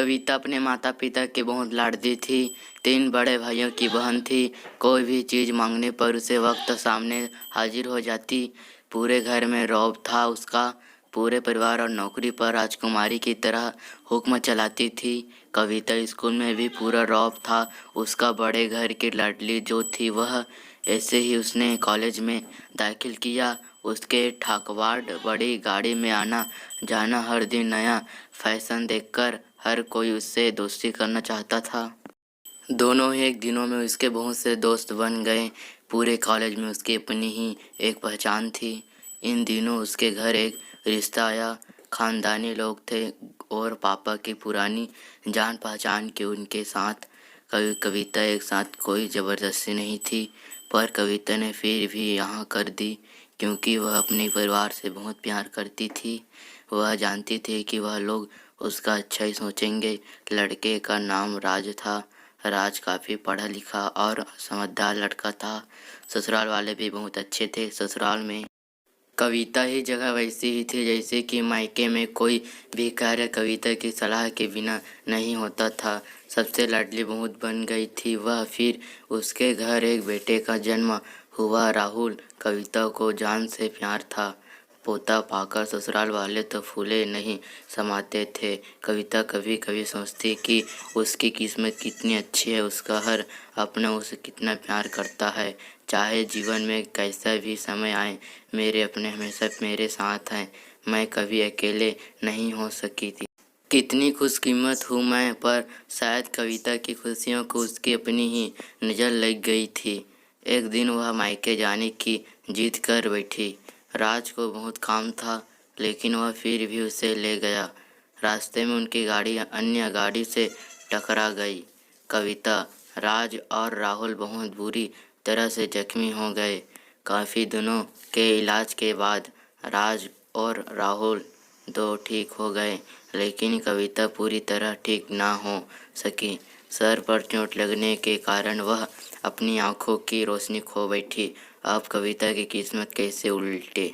कविता अपने माता पिता की बहुत लाडली थी। 3 बड़े भाइयों की बहन थी। कोई भी चीज़ मांगने पर उसे वक्त सामने हाजिर हो जाती। पूरे घर में रौब था उसका। पूरे परिवार और नौकरी पर राजकुमारी की तरह हुक्म चलाती थी। कविता स्कूल में भी पूरा रौब था उसका। बड़े घर की लाडली जो थी वह। ऐसे ही उसने कॉलेज में दाखिल किया। उसके ठाकवाड़ बड़ी गाड़ी में आना जाना, हर दिन नया फैशन देखकर हर कोई उससे दोस्ती करना चाहता था। दोनों ही एक दिनों में उसके बहुत से दोस्त बन गए। पूरे कॉलेज में उसकी अपनी ही एक पहचान थी। इन दिनों उसके घर एक रिश्ता आया। खानदानी लोग थे और पापा की पुरानी जान पहचान के उनके साथ कविता एक साथ कोई ज़बरदस्ती नहीं थी। पर कविता ने फिर भी यहाँ कर दी क्योंकि वह अपने परिवार से बहुत प्यार करती थी। वह जानती थी कि वह लोग उसका अच्छा ही सोचेंगे। लड़के का नाम राज था। राज काफ़ी पढ़ा लिखा और समझदार लड़का था। ससुराल वाले भी बहुत अच्छे थे। ससुराल में कविता ही जगह वैसी ही थी जैसे कि मायके में कोई भी कार्य कविता की सलाह के बिना नहीं होता था। सबसे लाडली बहुत बन गई थी वह। फिर उसके घर एक बेटे का जन्म हुआ, राहुल। कविता को जान से प्यार था। पोता पाकर ससुराल वाले तो फूले नहीं समाते थे। कविता कभी कभी सोचती कि उसकी किस्मत कितनी अच्छी है। उसका हर अपना उसे कितना प्यार करता है। चाहे जीवन में कैसा भी समय आए, मेरे अपने हमेशा मेरे साथ हैं। मैं कभी अकेले नहीं हो सकी थी। कितनी खुशकिस्मत हूँ मैं। पर शायद कविता की खुशियों को उसकी अपनी ही नज़र लग गई थी। एक दिन वह मायके जाने की जिद कर बैठी। राज को बहुत काम था लेकिन वह फिर भी उसे ले गया। रास्ते में उनकी गाड़ी अन्य गाड़ी से टकरा गई। कविता, राज और राहुल बहुत बुरी तरह से जख्मी हो गए। काफ़ी दिनों के इलाज के बाद राज और राहुल दो ठीक हो गए लेकिन कविता पूरी तरह ठीक ना हो सकी। सर पर चोट लगने के कारण वह अपनी आंखों की रोशनी खो बैठी। अब कविता की किस्मत कैसे उल्टे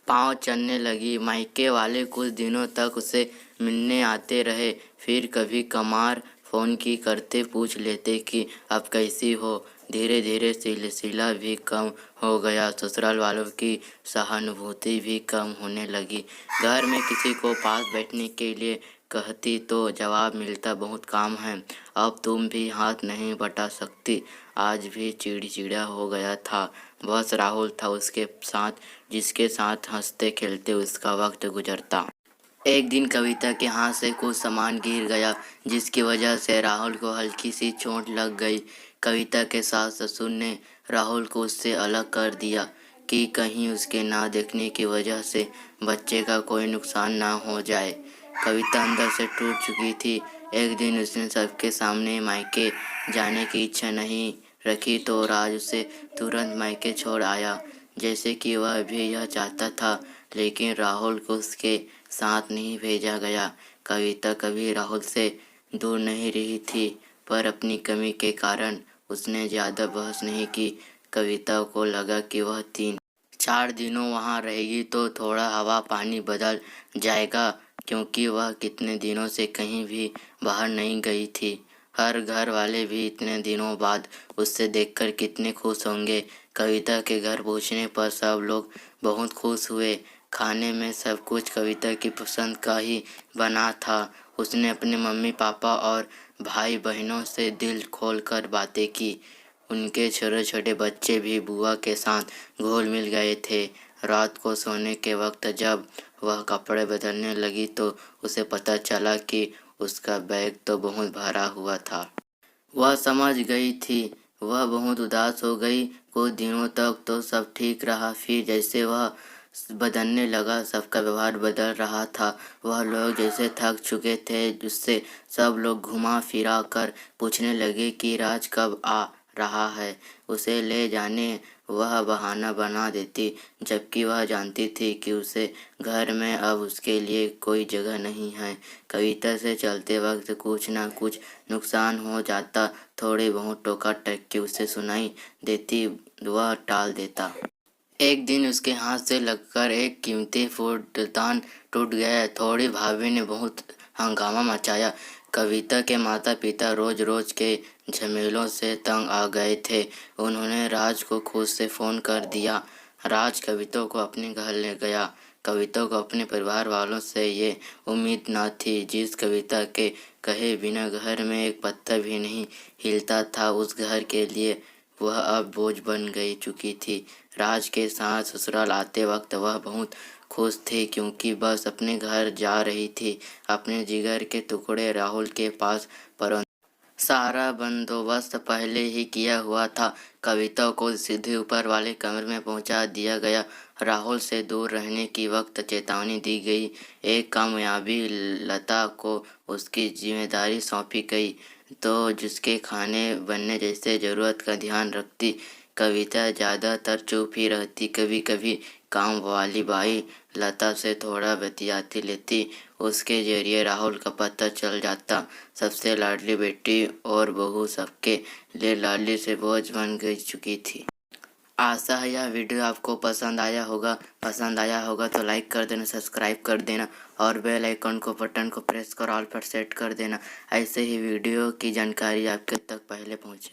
पाँव चलने लगी। मायके वाले कुछ दिनों तक उसे मिलने आते रहे। फिर कभी कमार फ़ोन की करते पूछ लेते कि अब कैसी हो। धीरे धीरे सिलसिला भी कम हो गया। ससुराल वालों की सहानुभूति भी कम होने लगी। घर में किसी को पास बैठने के लिए कहती तो जवाब मिलता, बहुत काम है, अब तुम भी हाथ नहीं बटा सकती। आज भी चिड़चिड़ा हो गया था। बस राहुल था उसके साथ, जिसके साथ हंसते खेलते उसका वक्त गुजरता। एक दिन कविता के हाथ से कुछ सामान गिर गया जिसकी वजह से राहुल को हल्की सी चोट लग गई। कविता के सास ससुर ने राहुल को उससे अलग कर दिया कि कहीं उसके ना देखने की वजह से बच्चे का कोई नुकसान ना हो जाए। कविता अंदर से टूट चुकी थी। एक दिन उसने सबके सामने मायके जाने की इच्छा नहीं रखी तो राज उसे तुरंत मायके छोड़ आया, जैसे कि वह भी यह चाहता था। लेकिन राहुल को उसके साथ नहीं भेजा गया। कविता कभी राहुल से दूर नहीं रही थी पर अपनी कमी के कारण उसने ज़्यादा बहस नहीं की। कविता को लगा कि वह 3-4 दिनों वहाँ रहेगी तो थोड़ा हवा पानी बदल जाएगा क्योंकि वह कितने दिनों से कहीं भी बाहर नहीं गई थी। हर घर वाले भी इतने दिनों बाद उससे देखकर कितने खुश होंगे। कविता के घर पहुँचने पर सब लोग बहुत खुश हुए। खाने में सब कुछ कविता की पसंद का ही बना था। उसने अपने मम्मी पापा और भाई बहनों से दिल खोल कर बातें की। उनके छोटे छोटे बच्चे भी बुआ के साथ घुल मिल गए थे। रात को सोने के वक्त जब वह कपड़े बदलने लगी तो उसे पता चला कि उसका बैग तो बहुत भरा हुआ था। वह समझ गई थी। वह बहुत उदास हो गई। कुछ दिनों तक तो सब ठीक रहा, फिर जैसे वह बदलने लगा सबका व्यवहार बदल रहा था। वह लोग जैसे थक चुके थे। उससे सब लोग घुमा फिरा कर पूछने लगे कि राज कब आ रहा है। उसे ले जाने वह बहाना बना देती, जबकि वह जानती थी कि उसे घर में अब उसके लिए कोई जगह नहीं है। कविता से चलते वक्त कुछ ना कुछ नुकसान हो जाता। थोड़ी बहुत टोका टक्की उसे सुनाई देती, वह टाल देता। एक दिन उसके हाथ से लगकर एक कीमती फूलदान टूट गया। थोड़ी भाभी ने बहुत हंगामा मचाया। कविता के माता पिता रोज रोज के झमेलों से तंग आ गए थे। उन्होंने राज को खुद से फ़ोन कर दिया। राज कविता को अपने घर ले गया। कविता को अपने परिवार वालों से ये उम्मीद न थी। जिस कविता के कहे बिना घर में एक पत्ता भी नहीं हिलता था, उस घर के लिए वह अब बोझ बन गई चुकी थी। राज के साथ ससुराल आते वक्त वह बहुत खुश थी, क्योंकि बस अपने घर जा रही थी, अपने जिगर के टुकड़े राहुल के पास। पर सारा बंदोबस्त पहले ही किया हुआ था। कविता को सीधे ऊपर वाले कमरे में पहुंचा दिया गया। राहुल से दूर रहने की वक्त चेतावनी दी गई। एक कामयाबी लता को उसकी जिम्मेदारी सौंपी गई, तो जिसके खाने बनने जैसे ज़रूरत का ध्यान रखती। कविता ज़्यादातर चुप ही रहती। कभी कभी काम वाली बाई लता से थोड़ा बतियाती लेती। उसके जरिए राहुल का पता चल जाता। सबसे लाडली बेटी और बहू सबके लिए लाडली से बोझ बन गई चुकी थी। आशा है यह वीडियो आपको पसंद आया होगा तो लाइक कर देना, सब्सक्राइब कर देना और बेल आइकन को बटन को प्रेस कर ऑल पर सेट कर देना। ऐसे ही वीडियो की जानकारी आपके तक पहले पहुँचे।